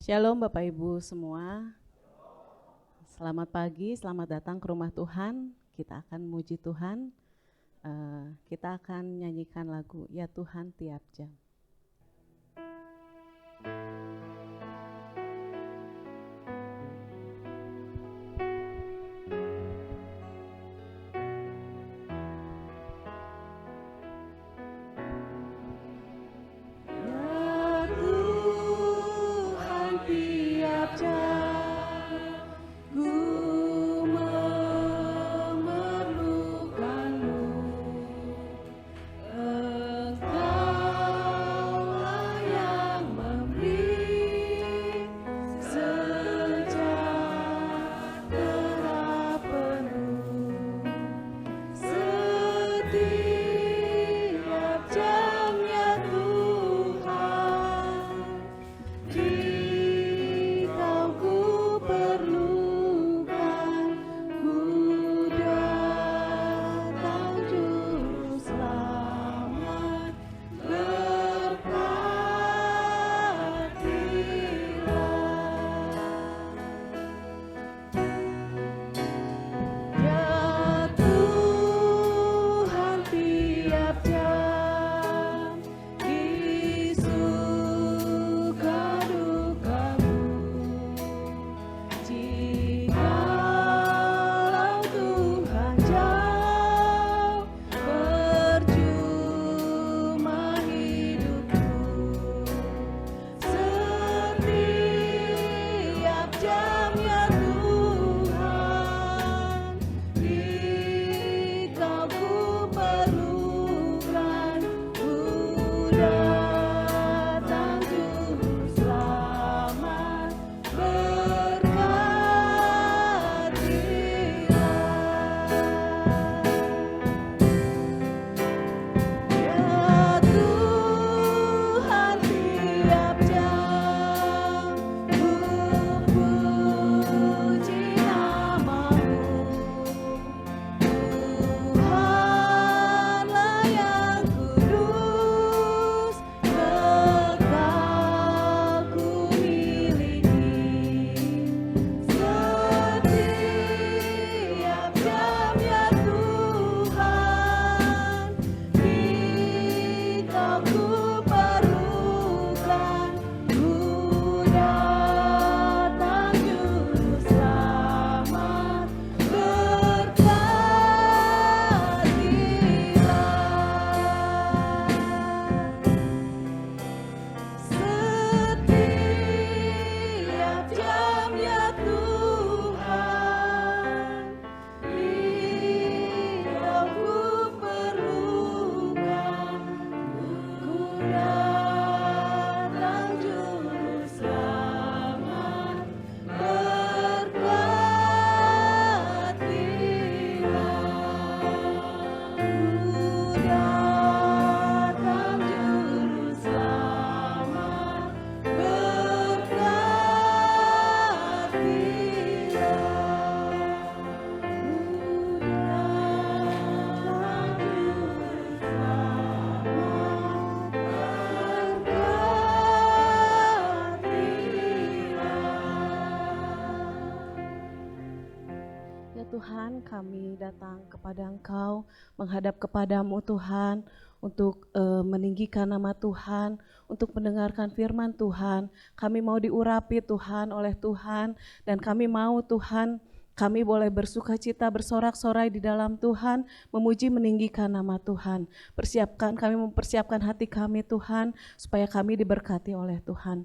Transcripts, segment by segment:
Shalom Bapak Ibu semua. Selamat pagi, selamat datang ke rumah Tuhan. Kita akan memuji Tuhan. Kita akan nyanyikan lagu Ya Tuhan Tiap Jam. Tuhan, kami datang kepada Engkau, menghadap kepadamu Tuhan, untuk meninggikan nama Tuhan, untuk mendengarkan firman Tuhan. Kami mau diurapi Tuhan oleh Tuhan, dan kami mau Tuhan, kami boleh bersuka cita, bersorak-sorai di dalam Tuhan, memuji meninggikan nama Tuhan. Kami mempersiapkan hati kami Tuhan, supaya kami diberkati oleh Tuhan.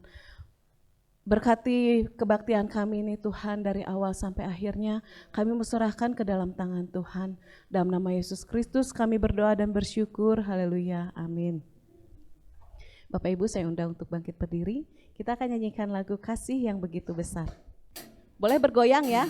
Berkati kebaktian kami ini Tuhan dari awal sampai akhirnya, kami menyerahkan ke dalam tangan Tuhan. Dalam nama Yesus Kristus kami berdoa dan bersyukur, haleluya, amin. Bapak Ibu, saya undang untuk bangkit berdiri. Kita akan nyanyikan lagu Kasih yang Begitu Besar. Boleh bergoyang ya.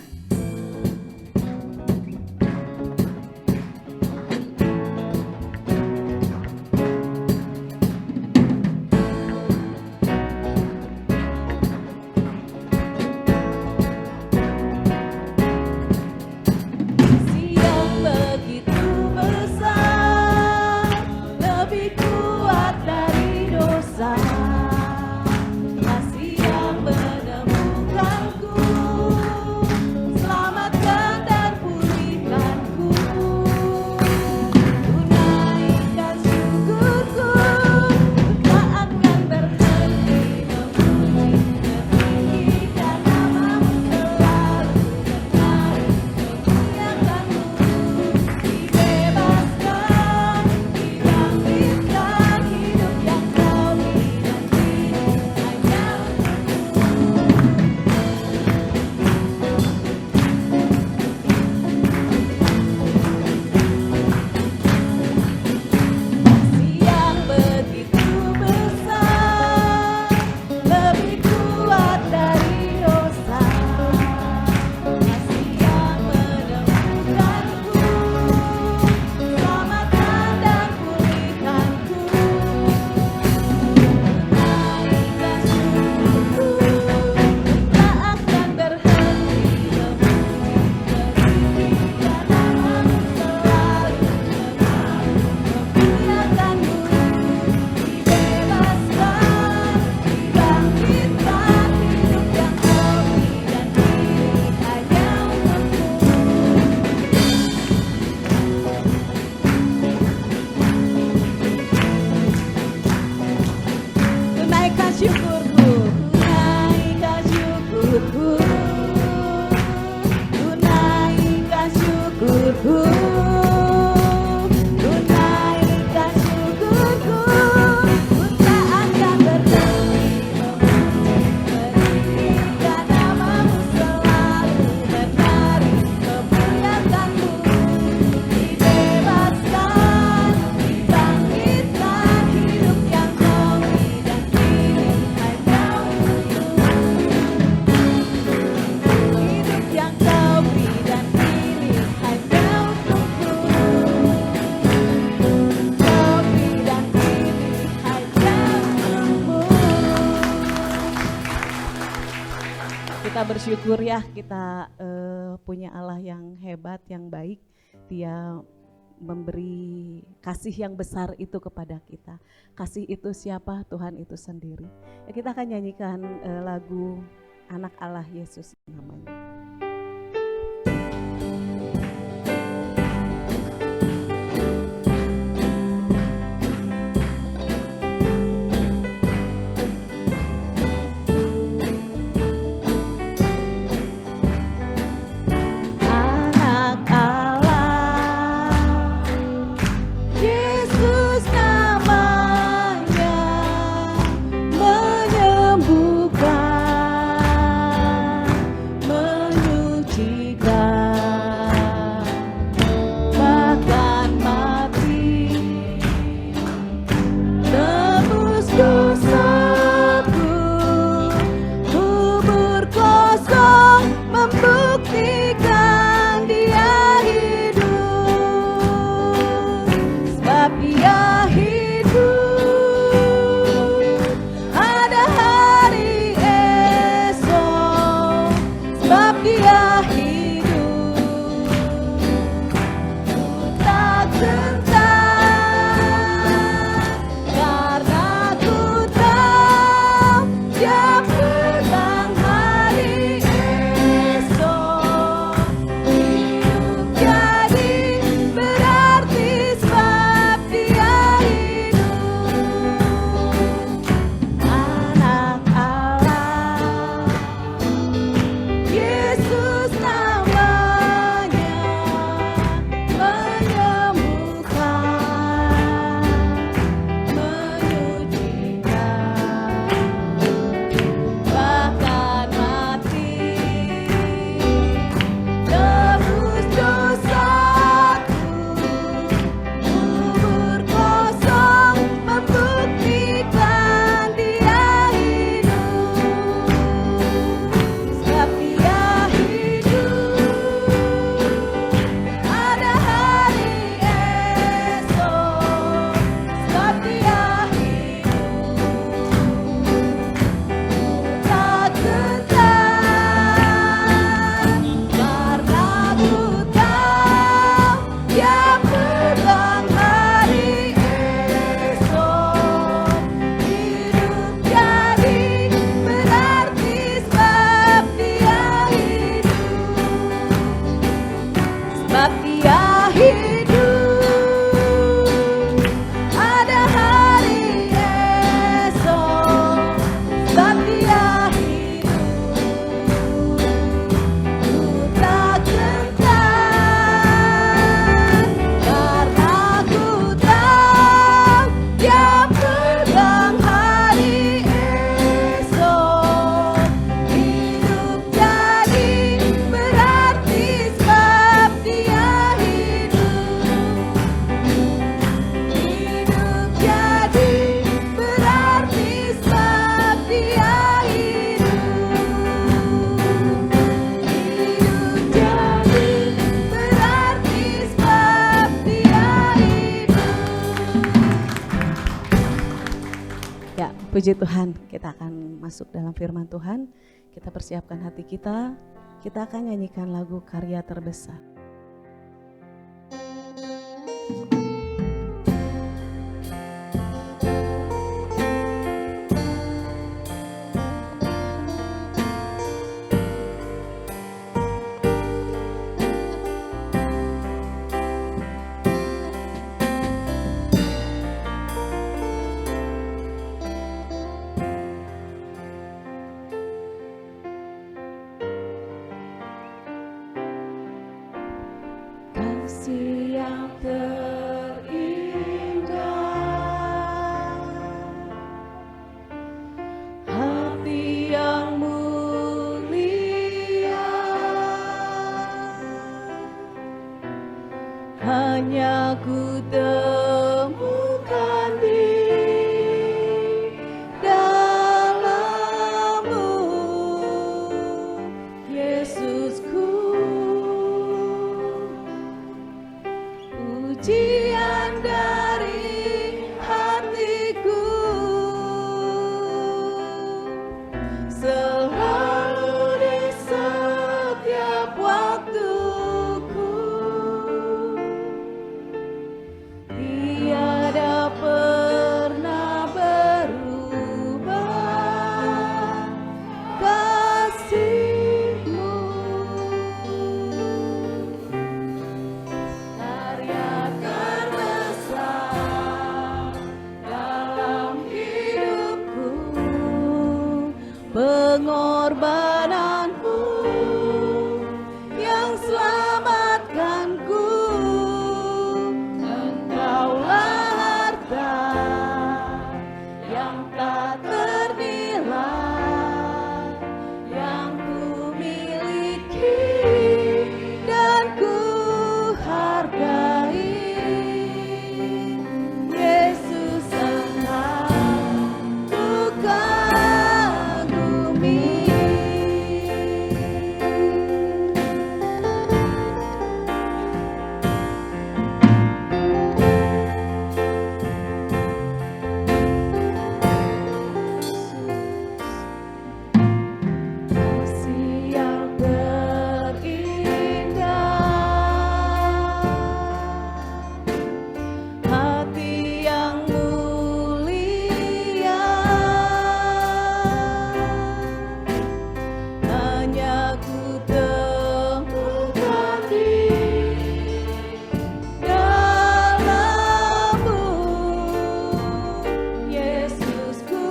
Kasih yang benar Kita bersyukur ya, kita punya Allah yang hebat, yang baik. Dia memberi kasih yang besar itu kepada kita. Kasih itu siapa? Tuhan itu sendiri. Ya, kita akan nyanyikan lagu Anak Allah Yesus namanya. Puji Tuhan, kita akan masuk dalam firman Tuhan. Kita persiapkan hati kita akan nyanyikan lagu Karya Terbesar. Hanya ku temukan di dalam-Mu, Yesusku. Pujian dari hatiku selalu di pengorbananmu yang selamatkanku. Engkaulah harta yang tak ternilai yang ku miliki dan ku hargai. Yesus, Engkau ku kagumi. Kasih yang terindah, hati yang mulia, hanya ku temukan dalam-Mu, Yesusku.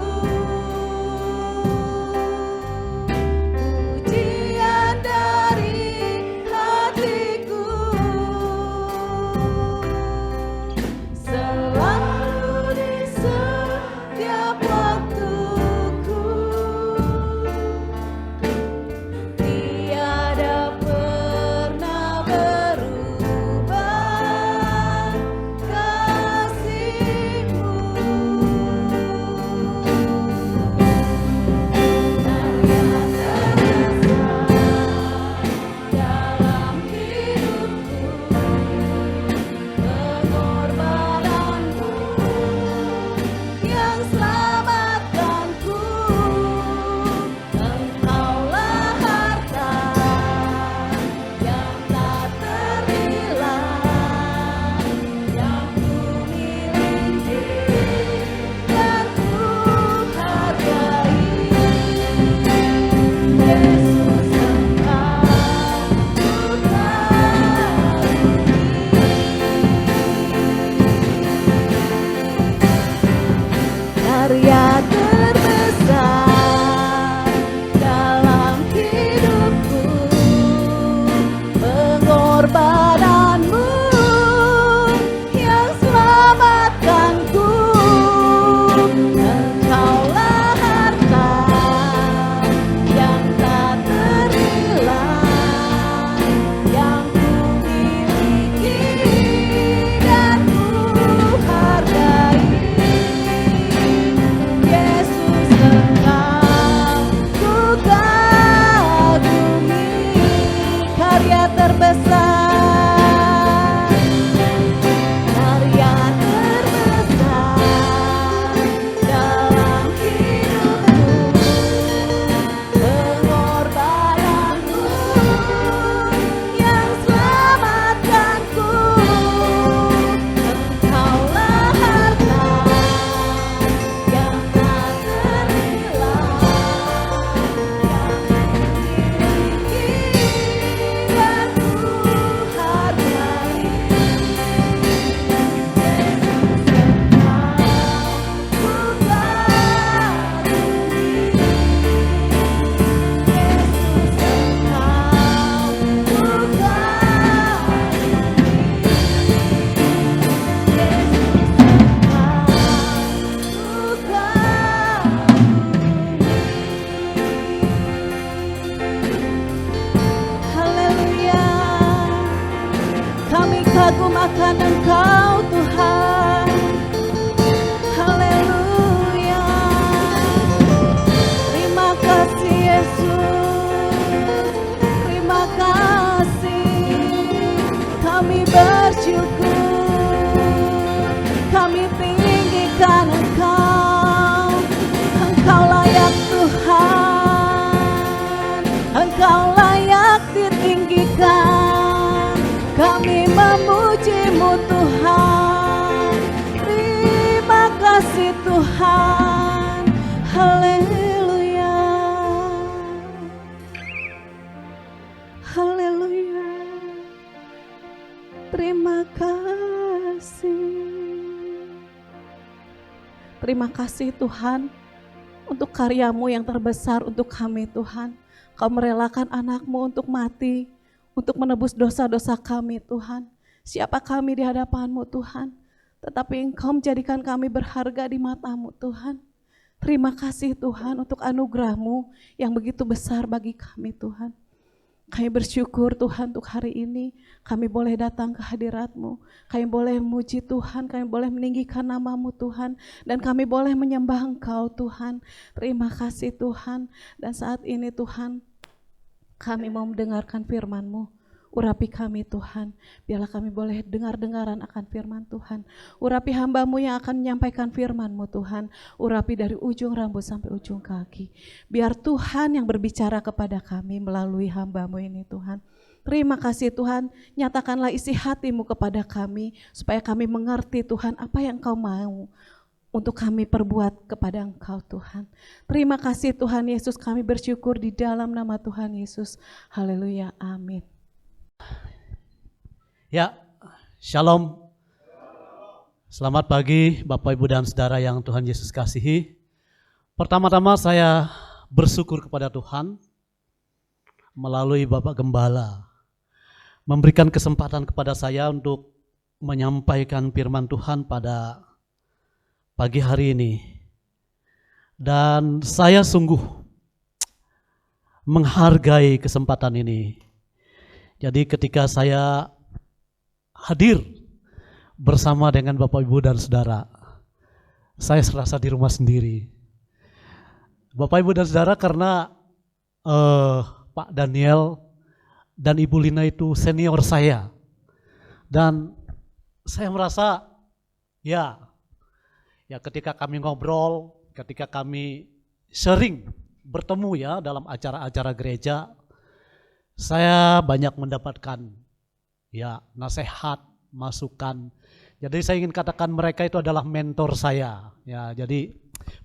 Pujian dari hatiku selalu di setiap waktuku, tiada pernah berubah kasih-Mu. Karya terbesar dalam hidupku, pengorbananmu yang selamatkanku. Engkaulah harta yang tak ternilai yang ku miliki dan ku hargai. Yesus, Engkau ku kagumi. Karya terbesar dalam hidupku, pengorbananmu yang selamatkanku. Engkaulah harta yang tak ternilai yang ku miliki dan ku hargai. Yesus, Engkau ku kagumi. Karya terbesar, karya terbesar dalam hidupku, pengorbananmu yang selamatkanku. Engkaulah harta yang tak ternilai yang ku miliki dan ku hargai. Yesus, Engkau ku kagumi. Yesus, Engkau ku Haleluya. Kami kagum akan Engkau, Tuhan. Haleluya. Terima kasih, Yesus. Terima kasih. Kami bersyukur. Kami tinggikan Engkau. Engkau layak, Tuhan. Engkau layak ditinggikan. Kami memuji-Mu, Tuhan. Terima kasih, Tuhan. Haleluya. Haleluya. Terima kasih. Terima kasih, Tuhan, untuk karya-Mu yang terbesar untuk kami Tuhan. Kau merelakan anak-Mu untuk mati, untuk menebus dosa-dosa kami Tuhan. Siapa kami di hadapan-Mu Tuhan, tetapi Engkau menjadikan kami berharga di mata-Mu Tuhan. Terima kasih Tuhan untuk anugerah-Mu yang begitu besar bagi kami Tuhan. Kami bersyukur Tuhan untuk hari ini kami boleh datang ke hadirat-Mu. Kami boleh memuji Tuhan, kami boleh meninggikan nama-Mu Tuhan. Dan kami boleh menyembah Engkau Tuhan. Terima kasih Tuhan. Dan saat ini Tuhan kami mau mendengarkan firman-Mu. Urapi kami Tuhan, biarlah kami boleh dengar-dengaran akan firman Tuhan. Urapi hamba-Mu yang akan menyampaikan firman-Mu Tuhan. Urapi dari ujung rambut sampai ujung kaki. Biar Tuhan yang berbicara kepada kami melalui hamba-Mu ini Tuhan. Terima kasih Tuhan, nyatakanlah isi hati-Mu kepada kami, supaya kami mengerti Tuhan apa yang Kau mau untuk kami perbuat kepada Engkau Tuhan. Terima kasih Tuhan Yesus, kami bersyukur di dalam nama Tuhan Yesus. Haleluya, amin. Ya, shalom. Selamat pagi Bapak Ibu dan Saudara yang Tuhan Yesus kasihi. Pertama-tama saya bersyukur kepada Tuhan melalui Bapak Gembala memberikan kesempatan kepada saya untuk menyampaikan firman Tuhan pada pagi hari ini. Dan saya sungguh menghargai kesempatan ini. Jadi ketika saya hadir bersama dengan Bapak Ibu dan Saudara, saya serasa di rumah sendiri. Bapak Ibu dan Saudara, karena Pak Daniel dan Ibu Lina itu senior saya. Dan saya merasa ya ketika kami ngobrol, ketika kami sering bertemu ya dalam acara-acara gereja, saya banyak mendapatkan ya nasihat, masukan. Jadi saya ingin katakan mereka itu adalah mentor saya. Ya, jadi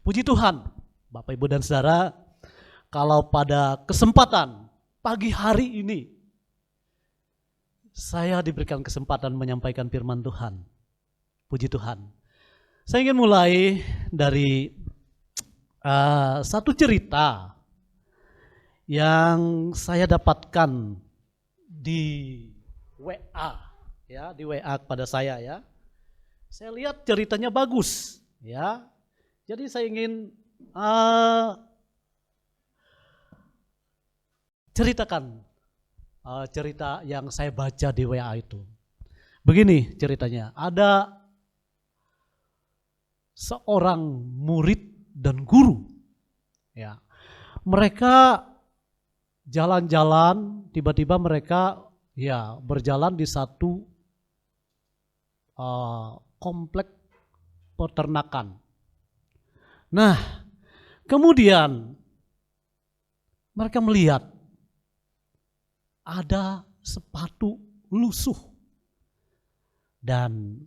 puji Tuhan, Bapak Ibu dan Saudara, kalau pada kesempatan pagi hari ini saya diberikan kesempatan menyampaikan firman Tuhan. Puji Tuhan. Saya ingin mulai dari satu cerita yang saya dapatkan di WA, ya, di WA kepada saya ya. Saya lihat ceritanya bagus, ya. Jadi saya ingin ceritakan cerita yang saya baca di WA itu. Begini ceritanya, ada seorang murid dan guru, ya. Mereka jalan-jalan, tiba-tiba mereka ya berjalan di satu komplek peternakan. Nah, kemudian mereka melihat ada sepatu lusuh dan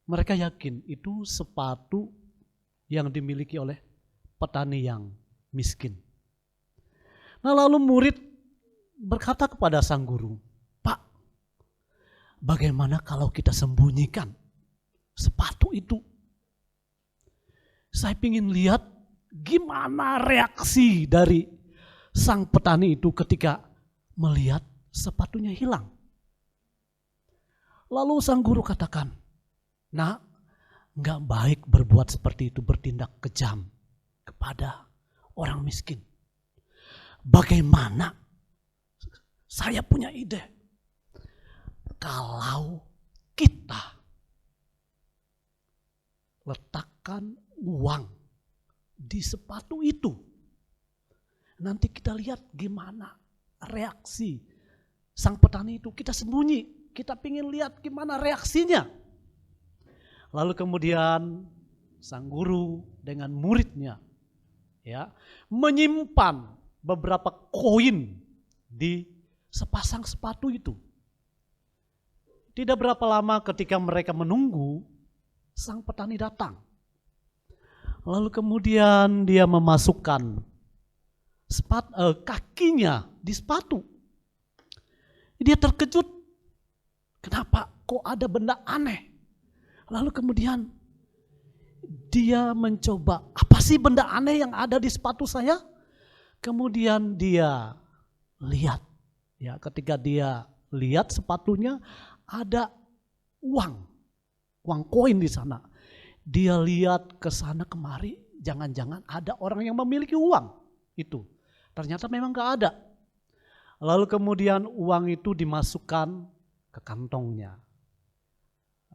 mereka yakin itu sepatu yang dimiliki oleh petani yang miskin. Nah, lalu murid berkata kepada sang guru, "Pak, bagaimana kalau kita sembunyikan sepatu itu? Saya ingin lihat gimana reaksi dari sang petani itu ketika melihat sepatunya hilang." Lalu sang guru katakan, "Nak, enggak baik berbuat seperti itu, bertindak kejam kepada orang miskin. Bagaimana? Saya punya ide. Kalau kita letakkan uang di sepatu itu, nanti kita lihat gimana reaksi sang petani itu. Kita sembunyi, kita ingin lihat gimana reaksinya." Lalu kemudian sang guru dengan muridnya ya menyimpan beberapa koin di sepasang sepatu itu. Tidak berapa lama ketika mereka menunggu, sang petani datang. Lalu kemudian dia memasukkan kakinya di sepatu. Dia terkejut. Kenapa kok ada benda aneh? Lalu kemudian dia mencoba, apa sih benda aneh yang ada di sepatu saya? Kemudian dia lihat, ya, ketika dia lihat sepatunya ada uang koin di sana. Dia lihat ke sana kemari, jangan-jangan ada orang yang memiliki uang itu. Ternyata memang gak ada. Lalu kemudian uang itu dimasukkan ke kantongnya.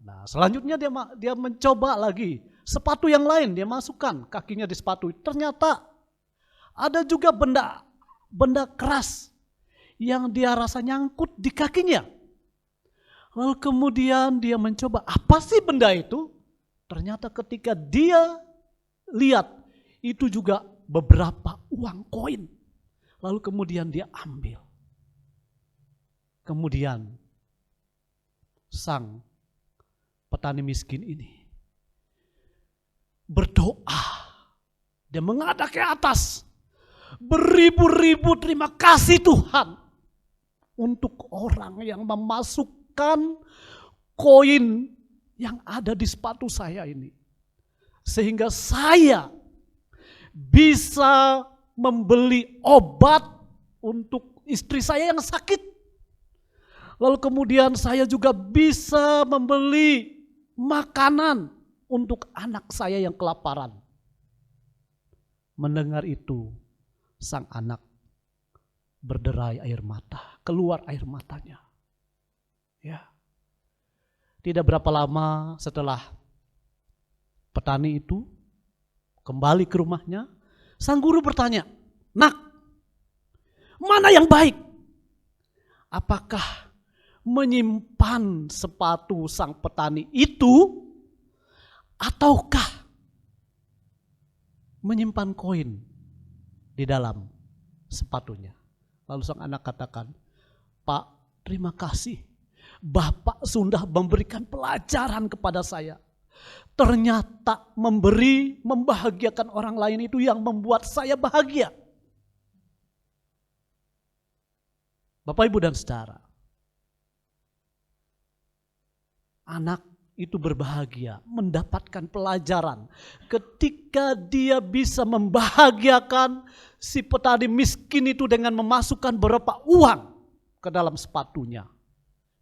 Nah, selanjutnya dia mencoba lagi sepatu yang lain, dia masukkan kakinya di sepatu. Ternyata ada juga benda keras yang dia rasa nyangkut di kakinya. Lalu kemudian dia mencoba, apa sih benda itu? Ternyata ketika dia lihat, itu juga beberapa uang koin. Lalu kemudian dia ambil. Kemudian sang petani miskin ini berdoa. Dia menghadap ke atas. Beribu-ribu terima kasih Tuhan untuk orang yang memasukkan koin yang ada di sepatu saya ini. Sehingga saya bisa membeli obat untuk istri saya yang sakit. Lalu kemudian saya juga bisa membeli makanan untuk anak saya yang kelaparan. Mendengar itu, sang anak berderai air mata, keluar air matanya. Ya. Tidak berapa lama setelah petani itu kembali ke rumahnya, sang guru bertanya, "Nak, mana yang baik? Apakah menyimpan sepatu sang petani itu ataukah menyimpan koin di dalam sepatunya?" Lalu sang anak katakan, "Pak, terima kasih. Bapak sudah memberikan pelajaran kepada saya. Ternyata membahagiakan orang lain itu yang membuat saya bahagia." Bapak, Ibu, dan Saudara, anak itu berbahagia, mendapatkan pelajaran ketika dia bisa membahagiakan si petani miskin itu dengan memasukkan beberapa uang ke dalam sepatunya.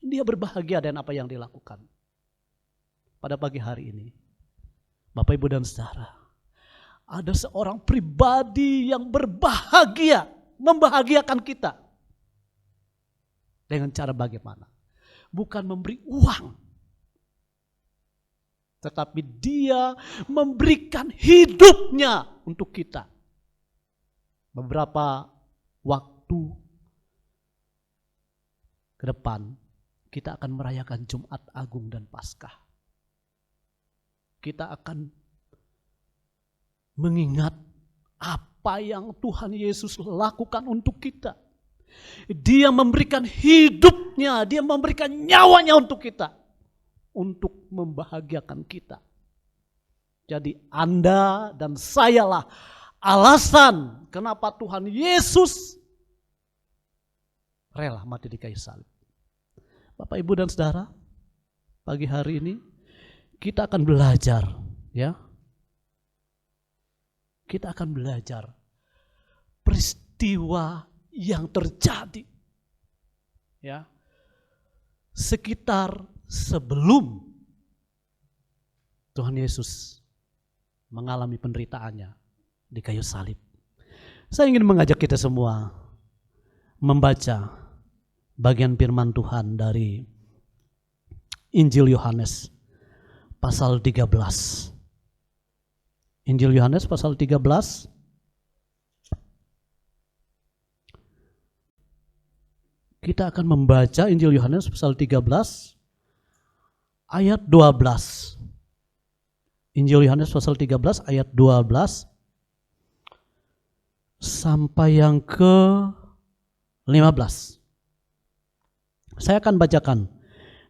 Dia berbahagia dengan apa yang dilakukan. Pada pagi hari ini, Bapak, Ibu, dan Saudara, ada seorang pribadi yang berbahagia, membahagiakan kita. Dengan cara bagaimana? Bukan memberi uang, tetapi dia memberikan hidupnya untuk kita. Beberapa waktu ke depan, kita akan merayakan Jumat Agung dan Paskah. Kita akan mengingat apa yang Tuhan Yesus lakukan untuk kita. Dia memberikan hidupnya, dia memberikan nyawanya untuk kita, untuk membahagiakan kita. Jadi Anda dan sayalah alasan kenapa Tuhan Yesus rela mati di kayu salib. Bapak, Ibu, dan Saudara, pagi hari ini kita akan belajar, ya. Kita akan belajar peristiwa yang terjadi, ya, sekitar sebelum Tuhan Yesus mengalami penderitaannya di kayu salib. Saya ingin mengajak kita semua membaca bagian firman Tuhan dari Injil Yohanes pasal 13. Injil Yohanes pasal 13 kita akan membaca Injil Yohanes pasal 13 ayat 12. Injil Yohanes pasal 13 ayat 12 sampai yang ke 15. Saya akan bacakan.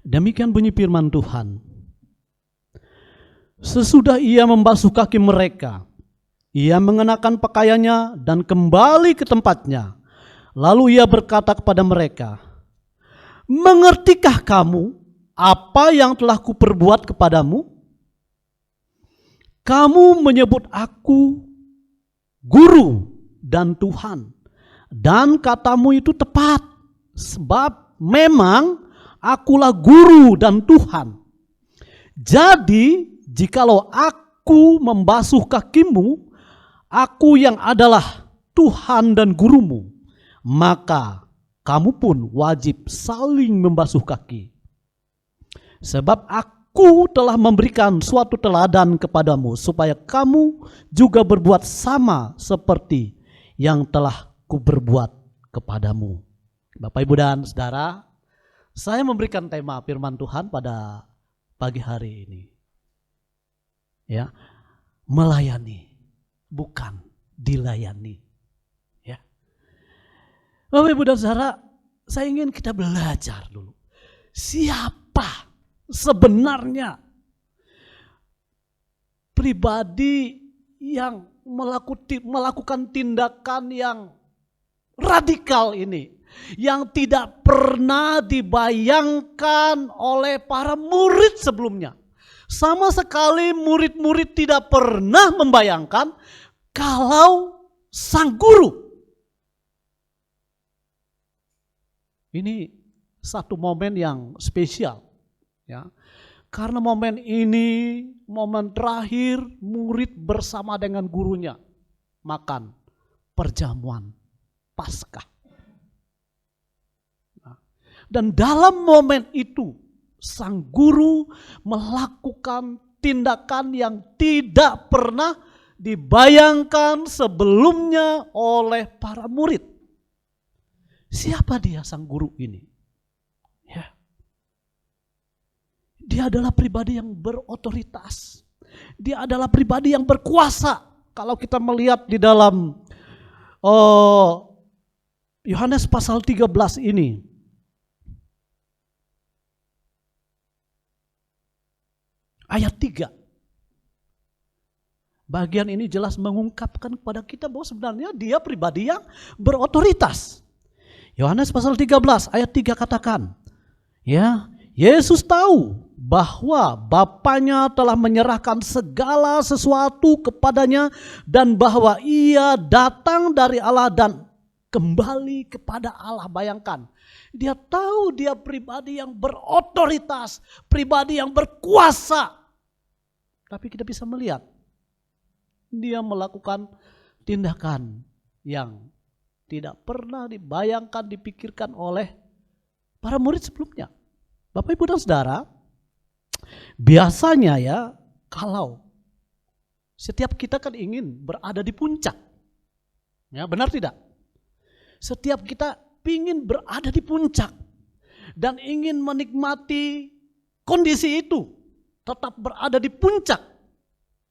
Demikian bunyi firman Tuhan. Sesudah ia membasuh kaki mereka, ia mengenakan pakaiannya dan kembali ke tempatnya. Lalu ia berkata kepada mereka, "Mengertikah kamu apa yang telah kuperbuat kepadamu? kamu menyebut aku guru dan Tuhan. Dan katamu itu tepat, sebab memang akulah guru dan Tuhan. Jadi, jikalau aku membasuh kakimu, aku yang adalah Tuhan dan gurumu, maka kamu pun wajib saling membasuh kaki. Sebab aku telah memberikan suatu teladan kepadamu, supaya kamu juga berbuat sama seperti yang telah kuberbuat kepadamu. Bapak, Ibu, dan Saudara, saya memberikan tema firman Tuhan pada pagi hari ini. Ya, melayani, bukan dilayani. Ya. Bapak, Ibu, dan Saudara, saya ingin kita belajar dulu. Siapa sebenarnya pribadi yang melakukan tindakan yang radikal ini, yang tidak pernah dibayangkan oleh para murid sebelumnya. Sama sekali murid-murid tidak pernah membayangkan kalau sang guru. Ini satu momen yang spesial, ya. Karena momen ini momen terakhir murid bersama dengan gurunya makan perjamuan Paskah. Dan dalam momen itu sang guru melakukan tindakan yang tidak pernah dibayangkan sebelumnya oleh para murid. Siapa dia sang guru ini? Ya. Dia adalah pribadi yang berotoritas. Dia adalah pribadi yang berkuasa. Kalau kita melihat di dalam Yohanes pasal 13 ini, ayat 3. Bagian ini jelas mengungkapkan kepada kita bahwa sebenarnya dia pribadi yang berotoritas. Yohanes pasal 13 ayat 3 katakan, ya, Yesus tahu bahwa Bapanya telah menyerahkan segala sesuatu kepadanya dan bahwa ia datang dari Allah dan kembali kepada Allah. Bayangkan, dia tahu dia pribadi yang berotoritas, pribadi yang berkuasa. Tapi kita bisa melihat dia melakukan tindakan yang tidak pernah dibayangkan, dipikirkan oleh para murid sebelumnya. Bapak, Ibu, dan Saudara, biasanya ya, kalau setiap kita kan ingin berada di puncak. Ya, benar tidak? Setiap kita ingin berada di puncak dan ingin menikmati kondisi itu, tetap berada di puncak.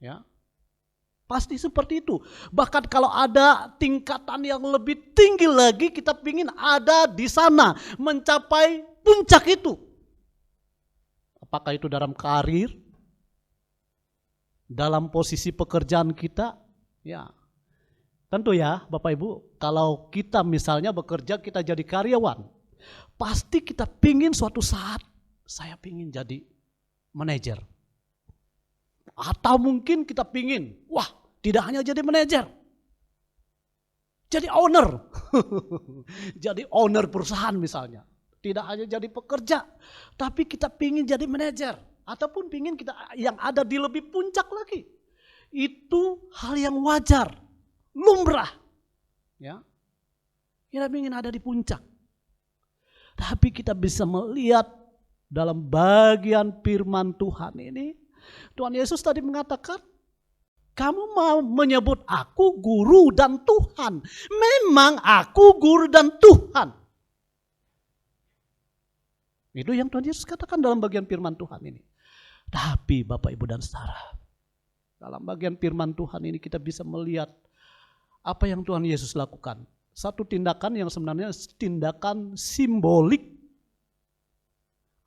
Ya. Pasti seperti itu. Bahkan kalau ada tingkatan yang lebih tinggi lagi, kita ingin ada di sana, mencapai puncak itu. Apakah itu dalam karir, dalam posisi pekerjaan kita? Ya, tentu ya Bapak Ibu, kalau kita misalnya bekerja, kita jadi karyawan, pasti kita pingin suatu saat, saya pingin jadi manajer. Atau mungkin kita pingin, wah, tidak hanya jadi manajer, jadi owner. Jadi owner perusahaan misalnya. Tidak hanya jadi pekerja, tapi kita pingin jadi manajer. Ataupun pingin kita yang ada di lebih puncak lagi. Itu hal yang wajar, lumrah. Ya, kita pingin ada di puncak. Tapi kita bisa melihat dalam bagian firman Tuhan ini, Tuhan Yesus tadi mengatakan, kamu mau menyebut aku guru dan Tuhan. Memang aku guru dan Tuhan. Itu yang Tuhan Yesus katakan dalam bagian firman Tuhan ini. Tapi Bapak, Ibu, dan Saudara, dalam bagian firman Tuhan ini kita bisa melihat apa yang Tuhan Yesus lakukan. Satu tindakan yang sebenarnya tindakan simbolik.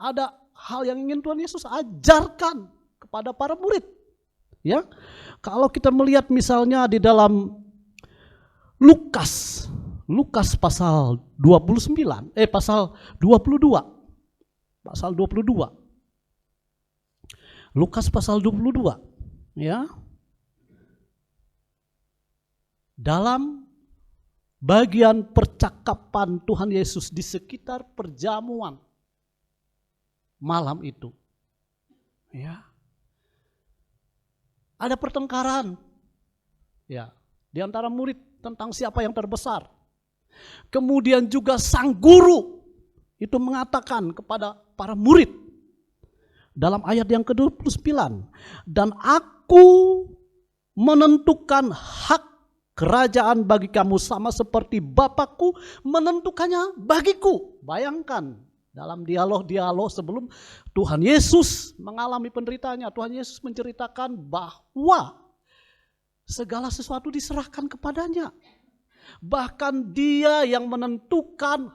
Ada hal yang ingin Tuhan Yesus ajarkan kepada para murid. Ya, kalau kita melihat misalnya di dalam Lukas pasal 29, pasal 22. Pasal 22. Lukas pasal 22, ya. dalam bagian percakapan Tuhan Yesus di sekitar perjamuan malam itu. Ya. Ada pertengkaran ya di antara murid tentang siapa yang terbesar. Kemudian juga sang guru itu mengatakan kepada para murid dalam ayat yang ke-29, dan aku menentukan hak kerajaan bagi kamu sama seperti Bapakku menentukannya bagiku. Bayangkan dalam dialog-dialog sebelum Tuhan Yesus mengalami penderitaannya, Tuhan Yesus menceritakan bahwa segala sesuatu diserahkan kepadanya. Bahkan dia yang menentukan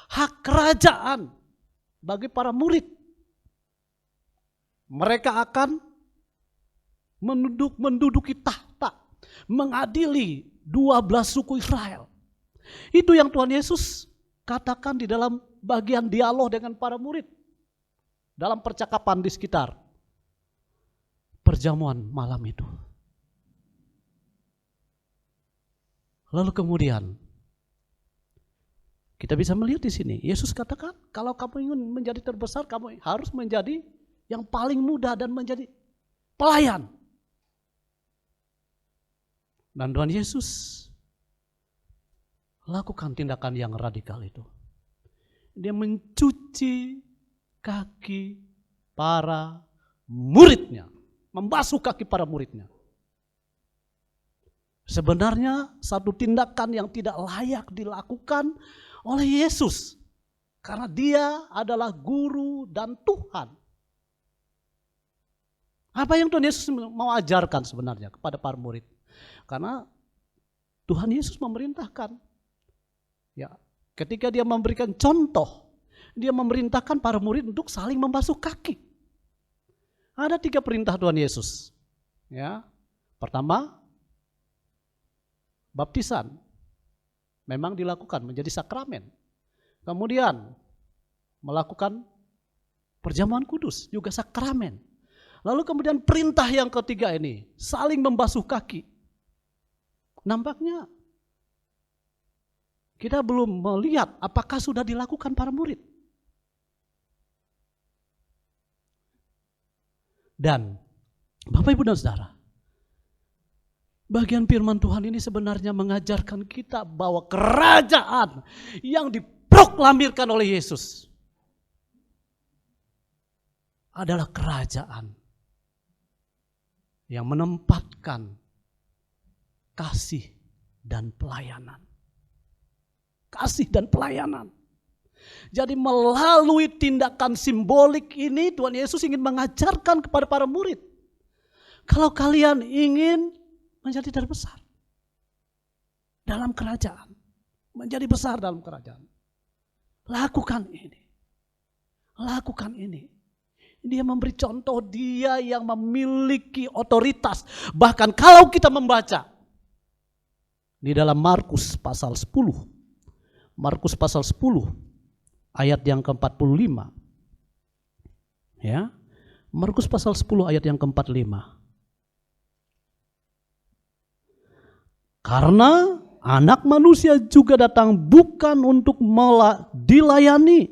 hak kerajaan bagi para murid. Mereka akan menduduki tahta, mengadili 12 suku Israel. Itu yang Tuhan Yesus katakan di dalam bagian dialog dengan para murid. Dalam percakapan di sekitar perjamuan malam itu. Lalu kemudian kita bisa melihat di sini, Yesus katakan, kalau kamu ingin menjadi terbesar, kamu harus menjadi yang paling muda dan menjadi pelayan. Dan Tuhan Yesus lakukan tindakan yang radikal itu. Dia mencuci kaki para muridnya, membasuh kaki para muridnya. Sebenarnya satu tindakan yang tidak layak dilakukan oleh Yesus. Karena dia adalah guru dan Tuhan. Apa yang Tuhan Yesus mau ajarkan sebenarnya kepada para murid? Karena Tuhan Yesus memerintahkan. Ya, ketika dia memberikan contoh, dia memerintahkan para murid untuk saling membasuh kaki. Ada 3 perintah Tuhan Yesus. Ya, pertama, baptisan memang dilakukan menjadi sakramen. Kemudian melakukan perjamuan kudus juga sakramen. Lalu kemudian perintah yang ketiga ini, saling membasuh kaki. Nampaknya kita belum melihat apakah sudah dilakukan para murid. Dan Bapak Ibu dan Saudara, bagian firman Tuhan ini sebenarnya mengajarkan kita bahwa kerajaan yang diproklamirkan oleh Yesus adalah kerajaan yang menempatkan kasih dan pelayanan. Kasih dan pelayanan. Jadi melalui tindakan simbolik ini Tuhan Yesus ingin mengajarkan kepada para murid, kalau kalian ingin menjadi terbesar dalam kerajaan, menjadi besar dalam kerajaan, lakukan ini. Lakukan ini. Dia memberi contoh, dia yang memiliki otoritas. Bahkan kalau kita membaca di dalam Markus pasal 10. Markus pasal 10 ayat yang ke-45. Ya. Markus pasal 10 ayat yang ke-45. Karena Anak Manusia juga datang bukan untuk dilayani,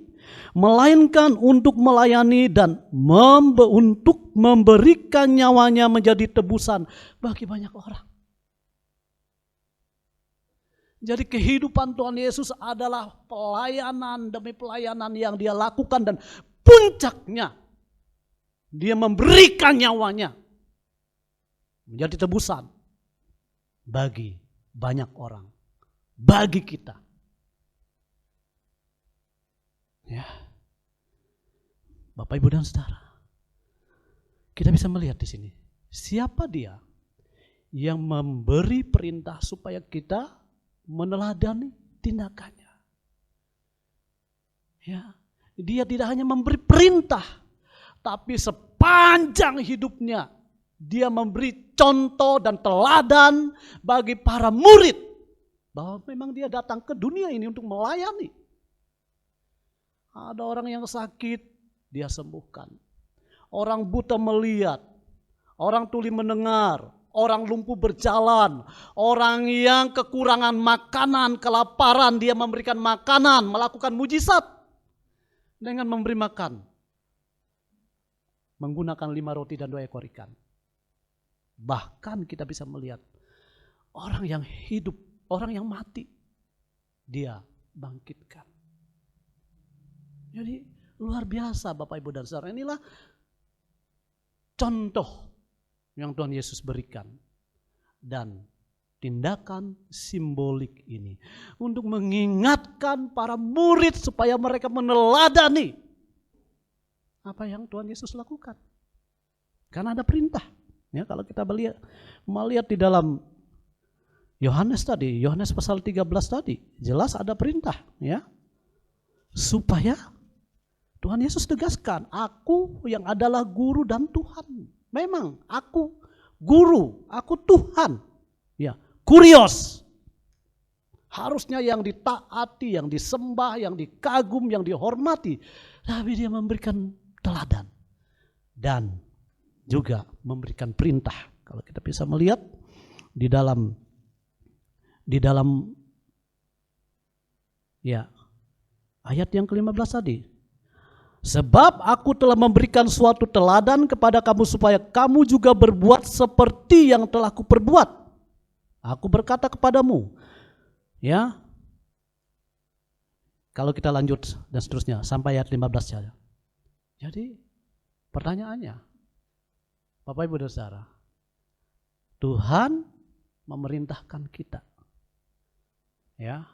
melainkan untuk melayani dan untuk memberikan nyawanya menjadi tebusan bagi banyak orang. Jadi kehidupan Tuhan Yesus adalah pelayanan demi pelayanan yang dia lakukan, dan puncaknya dia memberikan nyawanya menjadi tebusan bagi banyak orang, bagi kita. Ya, Bapak Ibu dan Saudara, kita bisa melihat di sini siapa dia yang memberi perintah supaya kita meneladani tindakannya. Ya, dia tidak hanya memberi perintah, tapi sepanjang hidupnya dia memberi contoh dan teladan bagi para murid bahwa memang dia datang ke dunia ini untuk melayani. Ada orang yang sakit, dia sembuhkan. Orang buta melihat, orang tuli mendengar, orang lumpuh berjalan, orang yang kekurangan makanan, kelaparan, dia memberikan makanan, melakukan mujizat dengan memberi makan. Menggunakan 5 roti dan 2 ekor ikan. Bahkan kita bisa melihat orang yang hidup, orang yang mati, dia bangkitkan. Jadi luar biasa Bapak Ibu dan Saudara. Inilah contoh yang Tuhan Yesus berikan. Dan tindakan simbolik ini untuk mengingatkan para murid supaya mereka meneladani apa yang Tuhan Yesus lakukan. Karena ada perintah. Ya, kalau kita melihat di dalam Yohanes tadi, Yohanes pasal 13 tadi, jelas ada perintah, ya. Supaya Tuhan Yesus tegaskan, aku yang adalah guru dan Tuhan. Memang aku guru, aku Tuhan. Ya, kurios. Harusnya yang ditaati, yang disembah, yang dikagum, yang dihormati. Tapi dia memberikan teladan dan juga memberikan perintah. Kalau kita bisa melihat di dalam ya ayat yang ke-15 tadi. Sebab aku telah memberikan suatu teladan kepada kamu supaya kamu juga berbuat seperti yang telah kuperbuat. Aku berkata kepadamu, ya. Kalau kita lanjut dan seterusnya sampai ayat 15 saja. Jadi pertanyaannya, Bapak Ibu dan Saudara, Tuhan memerintahkan kita, ya,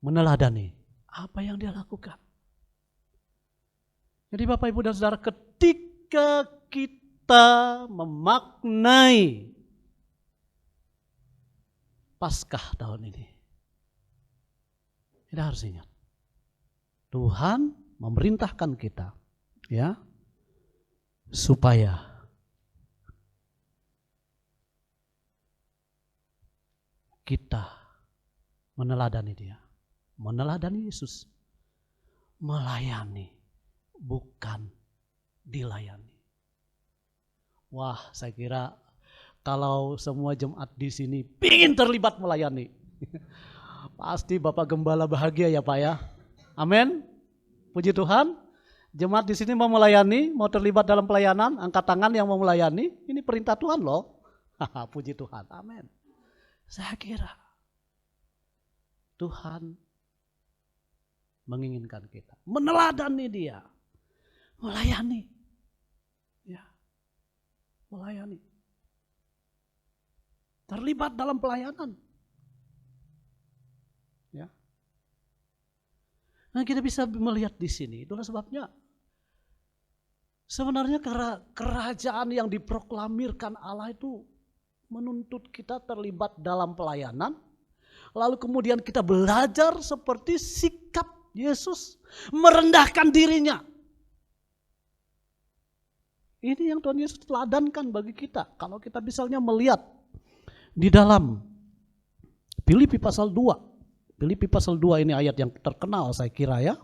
meneladani apa yang dia lakukan. Jadi Bapak Ibu dan Saudara, ketika kita memaknai Paskah tahun ini, kita harus ingat Tuhan memerintahkan kita, ya, supaya kita meneladani Dia. Meneladani Yesus, melayani, bukan dilayani. Wah, saya kira kalau semua jemaat di sini ingin terlibat melayani, pasti Bapak Gembala bahagia ya Pak ya. Amin. Puji Tuhan. Jemaat di sini mau melayani, mau terlibat dalam pelayanan, angkat tangan yang mau melayani. Ini perintah Tuhan loh. Puji Tuhan. Amin. Saya kira Tuhan menginginkan kita meneladani Dia, melayani, ya, melayani, terlibat dalam pelayanan, ya. Nah, kita bisa melihat di sini, itulah sebabnya sebenarnya kerajaan yang diproklamirkan Allah itu menuntut kita terlibat dalam pelayanan, lalu kemudian kita belajar seperti sikap Yesus merendahkan dirinya. Ini yang Tuhan Yesus teladankan bagi kita. Kalau kita misalnya melihat di dalam Filipi pasal 2. Filipi pasal 2 ini ayat yang terkenal saya kira ya.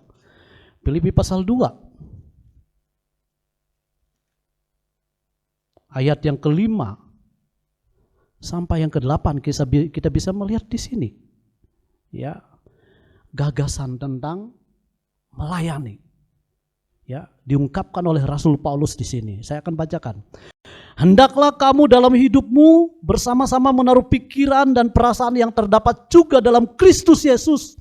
Filipi pasal 2. Ayat yang ke-5 sampai yang ke-8 kita bisa melihat di sini. Ya. Gagasan tentang melayani, ya, diungkapkan oleh Rasul Paulus di sini. Saya akan bacakan. Hendaklah kamu dalam hidupmu bersama-sama menaruh pikiran dan perasaan yang terdapat juga dalam Kristus Yesus,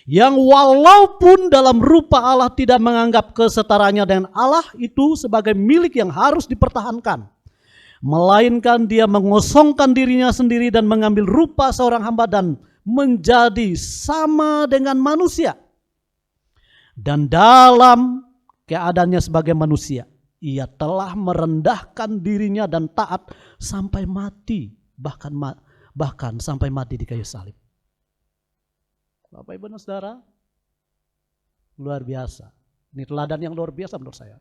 yang walaupun dalam rupa Allah tidak menganggap kesetaranya dengan Allah itu sebagai milik yang harus dipertahankan, melainkan Dia mengosongkan dirinya sendiri dan mengambil rupa seorang hamba dan menjadi sama dengan manusia. Dan dalam keadaannya sebagai manusia, Ia telah merendahkan dirinya dan taat sampai mati, bahkan sampai mati di kayu salib. Bapak Ibu dan Saudara, luar biasa. Ini teladan yang luar biasa menurut saya.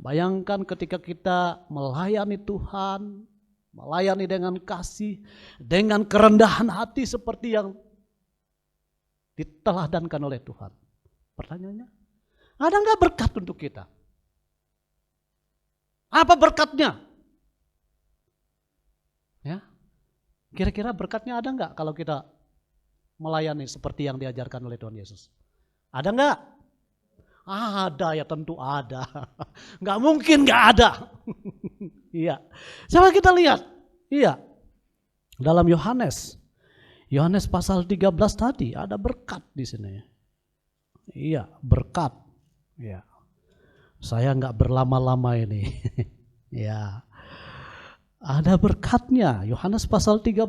Bayangkan ketika kita melayani Tuhan, melayani dengan kasih, dengan kerendahan hati seperti yang diteladankan oleh Tuhan. Pertanyaannya, ada nggak berkat untuk kita? Apa berkatnya? Ya, kira-kira berkatnya ada nggak kalau kita melayani seperti yang diajarkan oleh Tuhan Yesus? Ada nggak? Ada, ya tentu ada. Nggak mungkin nggak ada. Iya. Coba kita lihat. Iya. Dalam Yohanes pasal 13 tadi ada berkat di sini. Iya, berkat. Iya. Saya nggak berlama-lama ini. Ya. Ada berkatnya. Yohanes pasal 13.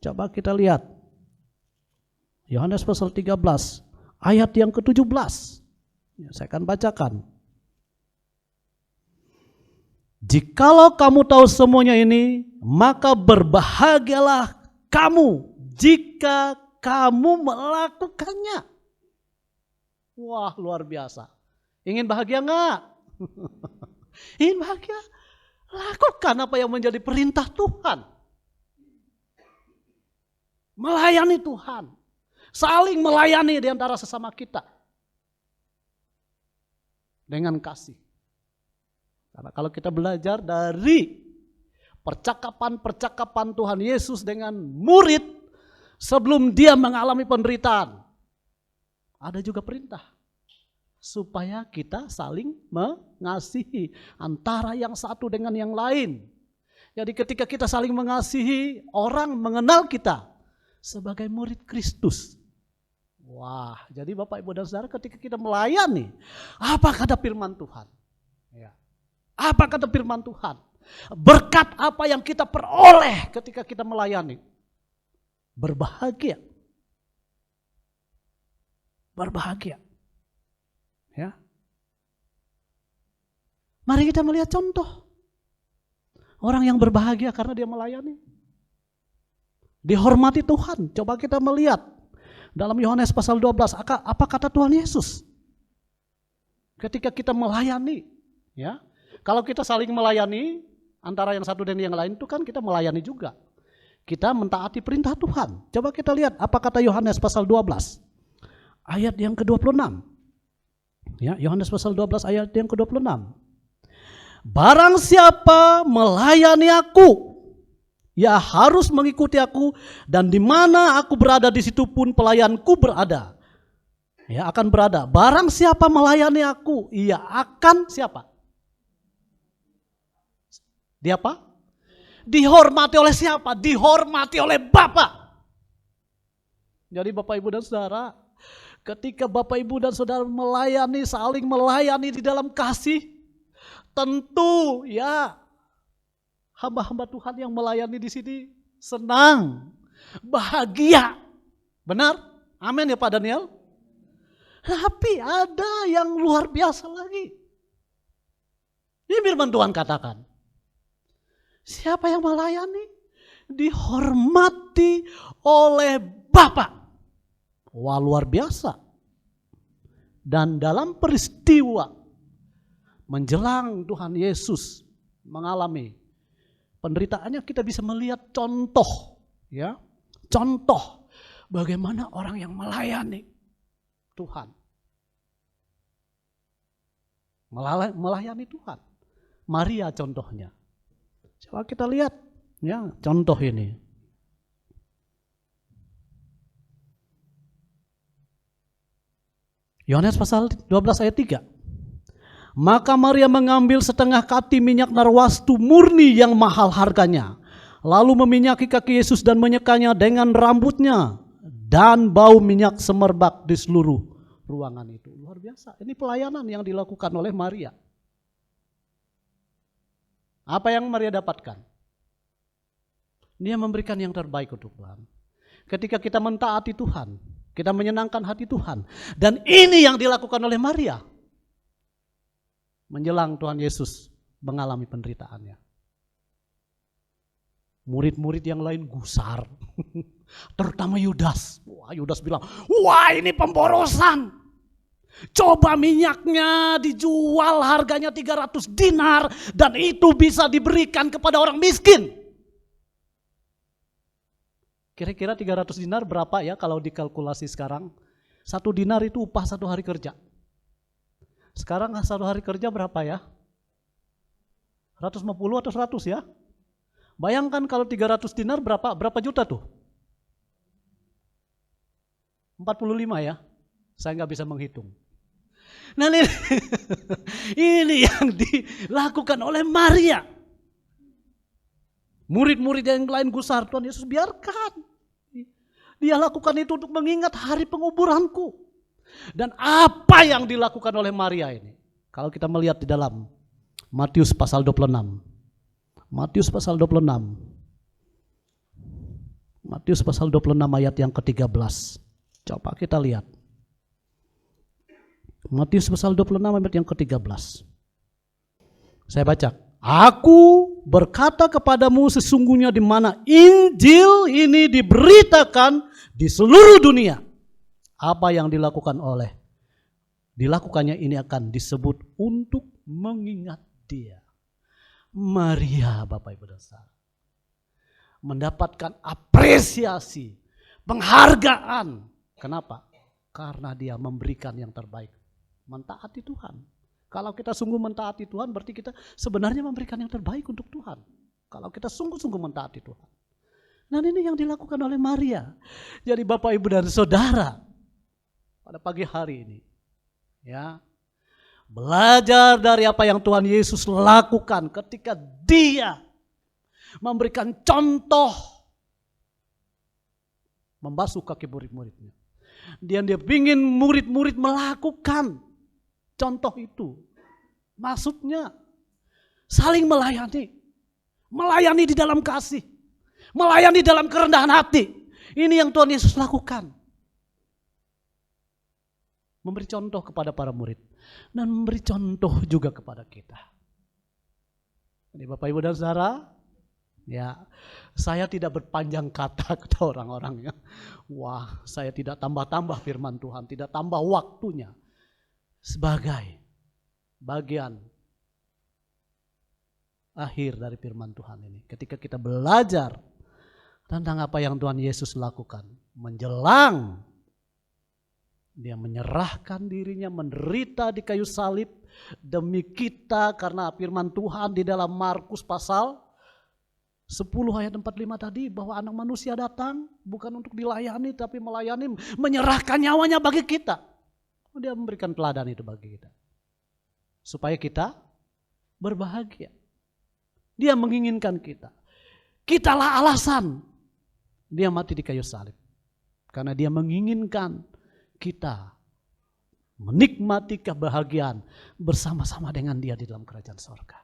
Coba kita lihat. Yohanes pasal 13 ayat yang ke-17. Ya, saya akan bacakan. Jikalau kamu tahu semuanya ini, maka berbahagialah kamu jika kamu melakukannya. Wah, luar biasa. Ingin bahagia enggak? Ingin bahagia? Lakukan apa yang menjadi perintah Tuhan. Melayani Tuhan. Saling melayani di antara sesama kita. Dengan kasih. Karena kalau kita belajar dari percakapan Tuhan Yesus dengan murid sebelum dia mengalami penderitaan. Ada juga perintah. Supaya kita saling mengasihi antara yang satu dengan yang lain. Jadi ketika kita saling mengasihi, orang mengenal kita sebagai murid Kristus. Wah, jadi Bapak Ibu dan Saudara, ketika kita melayani, apa kata firman Tuhan? Ya. Apa kata firman Tuhan? Berkat apa yang kita peroleh ketika kita melayani? Berbahagia. Berbahagia. Ya. Mari kita melihat contoh orang yang berbahagia karena dia melayani. Dihormati Tuhan. Coba kita melihat dalam Yohanes pasal 12, apa kata Tuhan Yesus? Ketika kita melayani, ya. Kalau kita saling melayani antara yang satu dan yang lain itu kan kita melayani juga. Kita mentaati perintah Tuhan. Coba kita lihat apa kata Yohanes pasal 12 ayat yang ke-26. Ya, Yohanes pasal 12 ayat yang ke-26. Barang siapa melayani aku, ia harus mengikuti aku, dan di mana aku berada di situ pun pelayanku berada. Ya, akan berada. Barang siapa melayani aku, ia akan siapa? Dia apa? Dihormati oleh siapa? Dihormati oleh Bapa. Jadi Bapak Ibu dan Saudara, ketika Bapak Ibu dan Saudara melayani, saling melayani di dalam kasih, tentu ya hamba-hamba Tuhan yang melayani di sini senang, bahagia. Benar? Amin ya Pak Daniel? Tapi ada yang luar biasa lagi. Ini firman Tuhan katakan, siapa yang melayani dihormati oleh Bapa. Wah, luar biasa. Dan dalam peristiwa menjelang Tuhan Yesus mengalami penderitaannya, kita bisa melihat contoh, ya, contoh bagaimana orang yang melayani Tuhan, melayani Tuhan. Maria contohnya. Coba kita lihat, ya, contoh ini. Yohanes pasal 12 ayat 3. Maka Maria mengambil setengah kati minyak narwastu murni yang mahal harganya, lalu meminyaki kaki Yesus dan menyekanya dengan rambutnya, dan bau minyak semerbak di seluruh ruangan itu. Luar biasa. Ini pelayanan yang dilakukan oleh Maria. Apa yang Maria dapatkan? Dia memberikan yang terbaik untuk Tuhan. Ketika kita mentaati Tuhan, kita menyenangkan hati Tuhan. Dan ini yang dilakukan oleh Maria. Menjelang Tuhan Yesus mengalami penderitaannya. Murid-murid yang lain gusar. Terutama Yudas. Wah, Yudas bilang, wah ini pemborosan. Coba minyaknya dijual harganya 300 dinar. Dan itu bisa diberikan kepada orang miskin. Kira-kira 300 dinar berapa ya kalau dikalkulasi sekarang? 1 dinar itu upah 1 hari kerja. Sekarang 1 hari kerja berapa ya? 150 atau 100 ya? Bayangkan kalau 300 dinar berapa juta tuh? 45 ya? Saya nggak bisa menghitung. Nah ini, ini yang dilakukan oleh Maria. Murid-murid yang lain gusar, Tuhan Yesus biarkan. Dia lakukan itu untuk mengingat hari penguburanku. Dan apa yang dilakukan oleh Maria ini? Kalau kita melihat di dalam Matius pasal 26. Matius pasal 26. Matius pasal 26 ayat yang ke-13. Coba kita lihat. Matius pasal 26 ayat yang ke-13. Saya baca. Aku berkata kepadamu sesungguhnya di mana Injil ini diberitakan di seluruh dunia. Apa yang dilakukannya ini akan disebut untuk mengingat dia. Maria, Bapak Ibu dan Saudara, mendapatkan apresiasi, penghargaan. Kenapa? Karena dia memberikan yang terbaik. Mentaati Tuhan. Kalau kita sungguh mentaati Tuhan, berarti kita sebenarnya memberikan yang terbaik untuk Tuhan. Kalau kita sungguh-sungguh mentaati Tuhan. Nah ini yang dilakukan oleh Maria. Jadi Bapak Ibu dan Saudara, pada pagi hari ini, ya, belajar dari apa yang Tuhan Yesus lakukan ketika dia memberikan contoh membasuh kaki murid-muridnya. Dia ingin murid-murid melakukan contoh itu. Maksudnya saling melayani. Melayani di dalam kasih. Melayani dalam kerendahan hati. Ini yang Tuhan Yesus lakukan. Memberi contoh kepada para murid. Dan memberi contoh juga kepada kita. Jadi Bapak Ibu dan Saudara, ya, saya tidak berpanjang kata orang-orang ya. Wah, saya tidak tambah-tambah firman Tuhan, tidak tambah waktunya. Sebagai bagian akhir dari firman Tuhan ini. Ketika kita belajar tentang apa yang Tuhan Yesus lakukan. Menjelang dia menyerahkan dirinya, menderita di kayu salib demi kita, karena firman Tuhan di dalam Markus pasal 10 ayat 45 tadi, bahwa anak manusia datang bukan untuk dilayani tapi melayani, menyerahkan nyawanya bagi kita. Dia memberikan teladan itu bagi kita supaya kita berbahagia. Dia menginginkan kita. Kitalah alasan dia mati di kayu salib. Karena dia menginginkan kita menikmati kebahagiaan bersama-sama dengan dia di dalam kerajaan surga.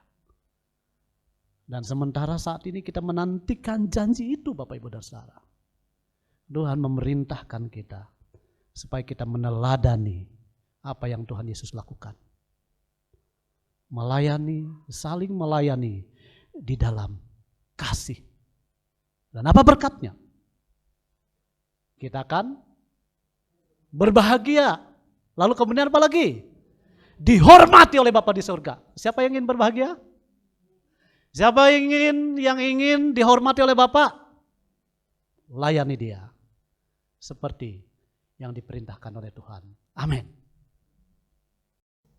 Dan sementara saat ini kita menantikan janji itu, Bapak Ibu dan Saudara. Tuhan memerintahkan kita supaya kita meneladani apa yang Tuhan Yesus lakukan. Melayani, saling melayani di dalam kasih. Dan apa berkatnya? Kita akan berbahagia. Lalu kemudian apa lagi? Dihormati oleh Bapa di surga. Siapa yang ingin berbahagia? Siapa yang ingin dihormati oleh Bapa? Layani dia. Seperti yang diperintahkan oleh Tuhan. Amin.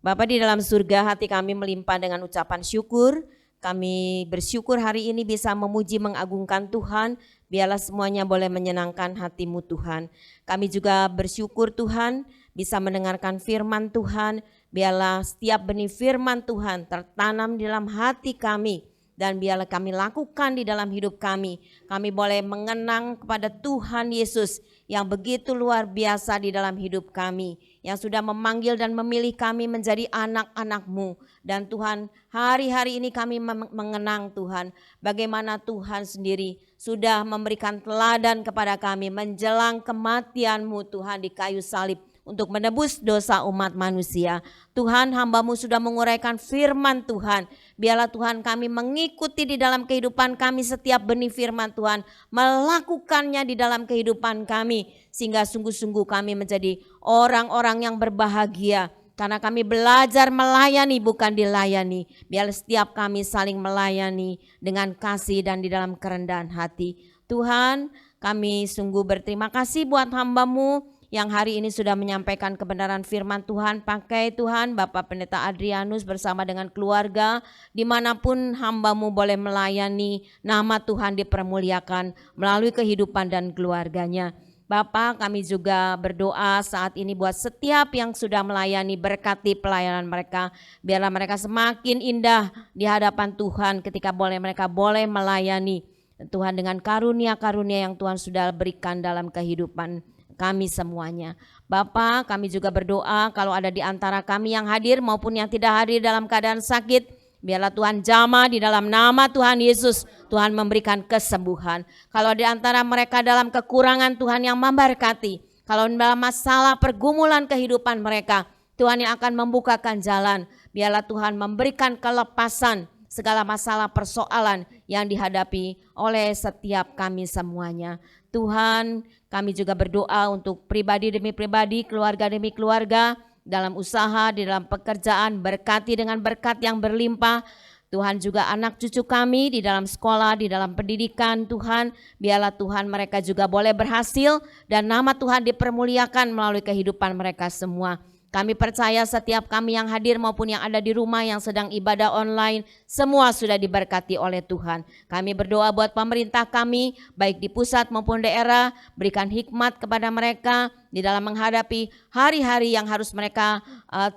Bapa di dalam surga, hati kami melimpah dengan ucapan syukur. Kami bersyukur hari ini bisa memuji mengagungkan Tuhan. Biarlah semuanya boleh menyenangkan hati-Mu Tuhan. Kami juga bersyukur Tuhan bisa mendengarkan firman Tuhan. Biarlah setiap benih firman Tuhan tertanam di dalam hati kami. Dan biarlah kami lakukan di dalam hidup kami. Kami boleh mengenang kepada Tuhan Yesus yang begitu luar biasa di dalam hidup kami. Yang sudah memanggil dan memilih kami menjadi anak-anak-Mu. Dan Tuhan, hari-hari ini kami mengenang Tuhan. Bagaimana Tuhan sendiri sudah memberikan teladan kepada kami menjelang kematian-Mu Tuhan di kayu salib. Untuk menebus dosa umat manusia. Tuhan, hamba-Mu sudah menguraikan firman Tuhan. Biarlah Tuhan kami mengikuti di dalam kehidupan kami setiap benih firman Tuhan. Melakukannya di dalam kehidupan kami. Sehingga sungguh-sungguh kami menjadi orang-orang yang berbahagia. Karena kami belajar melayani bukan dilayani. Biarlah setiap kami saling melayani dengan kasih dan di dalam kerendahan hati. Tuhan, kami sungguh berterima kasih buat hamba-Mu yang hari ini sudah menyampaikan kebenaran firman Tuhan. Pakai Tuhan Bapak Pendeta Adrianus bersama dengan keluarga, dimanapun hamba-Mu boleh melayani, nama Tuhan dipermuliakan melalui kehidupan dan keluarganya. Bapak, kami juga berdoa saat ini buat setiap yang sudah melayani, berkati pelayanan mereka. Biarlah mereka semakin indah di hadapan Tuhan ketika mereka boleh melayani Tuhan dengan karunia-karunia yang Tuhan sudah berikan dalam kehidupan kami semuanya. Bapak, kami juga berdoa kalau ada di antara kami yang hadir maupun yang tidak hadir dalam keadaan sakit, biarlah Tuhan jamah di dalam nama Tuhan Yesus. Tuhan memberikan kesembuhan. Kalau di antara mereka dalam kekurangan, Tuhan yang memberkati. Kalau dalam masalah pergumulan kehidupan mereka, Tuhan yang akan membukakan jalan. Biarlah Tuhan memberikan kelepasan segala masalah persoalan yang dihadapi oleh setiap kami semuanya. Tuhan, kami juga berdoa untuk pribadi demi pribadi, keluarga demi keluarga, dalam usaha, di dalam pekerjaan, berkati dengan berkat yang berlimpah. Tuhan juga anak cucu kami di dalam sekolah, di dalam pendidikan, Tuhan, biarlah Tuhan mereka juga boleh berhasil dan nama Tuhan dipermuliakan melalui kehidupan mereka semua. Kami percaya setiap kami yang hadir maupun yang ada di rumah yang sedang ibadah online, semua sudah diberkati oleh Tuhan. Kami berdoa buat pemerintah kami, baik di pusat maupun daerah, berikan hikmat kepada mereka di dalam menghadapi hari-hari yang harus mereka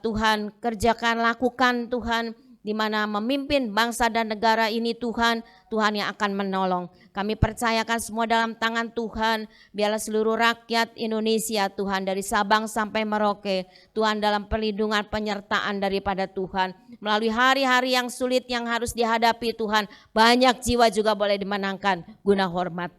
Tuhan kerjakan, lakukan Tuhan, di mana memimpin bangsa dan negara ini Tuhan yang akan menolong. Kami percayakan semua dalam tangan Tuhan, biarlah seluruh rakyat Indonesia Tuhan dari Sabang sampai Merauke, Tuhan dalam perlindungan penyertaan daripada Tuhan. Melalui hari-hari yang sulit yang harus dihadapi Tuhan, banyak jiwa juga boleh dimenangkan guna hormat,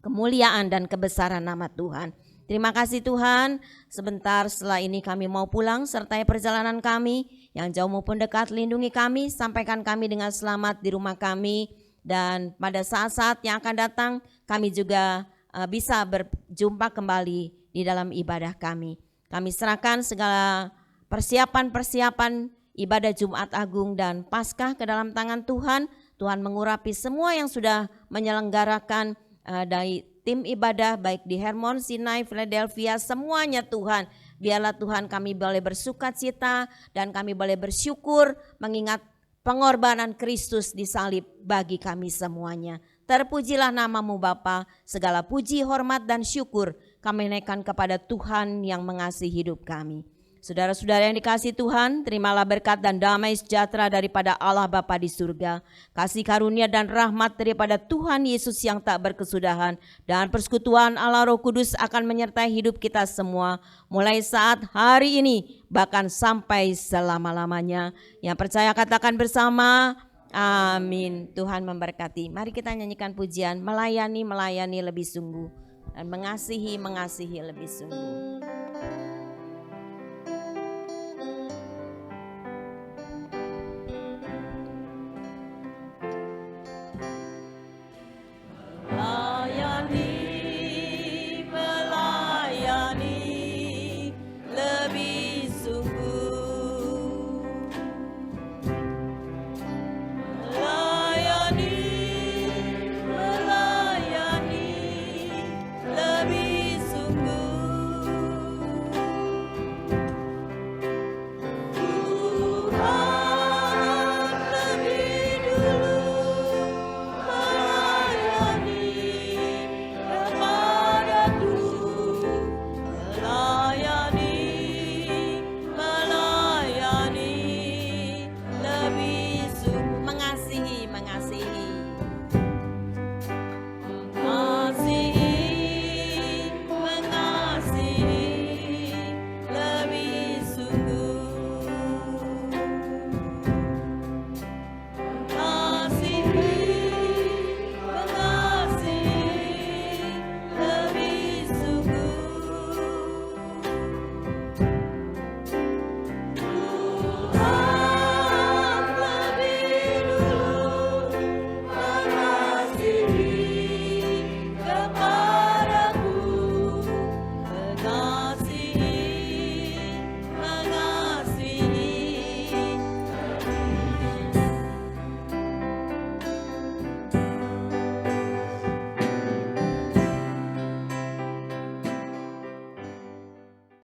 kemuliaan dan kebesaran nama Tuhan. Terima kasih Tuhan, sebentar setelah ini kami mau pulang, sertai perjalanan kami, yang jauh maupun dekat lindungi kami, sampaikan kami dengan selamat di rumah kami, dan pada saat-saat yang akan datang kami juga bisa berjumpa kembali di dalam ibadah kami. Kami serahkan segala persiapan-persiapan ibadah Jumat Agung dan Paskah ke dalam tangan Tuhan. Tuhan mengurapi semua yang sudah menyelenggarakan dari tim ibadah baik di Hermon, Sinai, Philadelphia, semuanya Tuhan. Biarlah Tuhan kami boleh bersukacita dan kami boleh bersyukur mengingat pengorbanan Kristus di salib bagi kami semuanya. Terpujilah namamu Bapa, segala puji, hormat dan syukur kami naikkan kepada Tuhan yang mengasihi hidup kami. Saudara-saudara yang dikasihi Tuhan, terimalah berkat dan damai sejahtera daripada Allah Bapa di surga, kasih karunia dan rahmat daripada Tuhan Yesus yang tak berkesudahan, dan persekutuan Allah Roh Kudus akan menyertai hidup kita semua, mulai saat hari ini, bahkan sampai selama-lamanya. Yang percaya katakan bersama, amin. Tuhan memberkati. Mari kita nyanyikan pujian, melayani lebih sungguh, dan mengasihi lebih sungguh.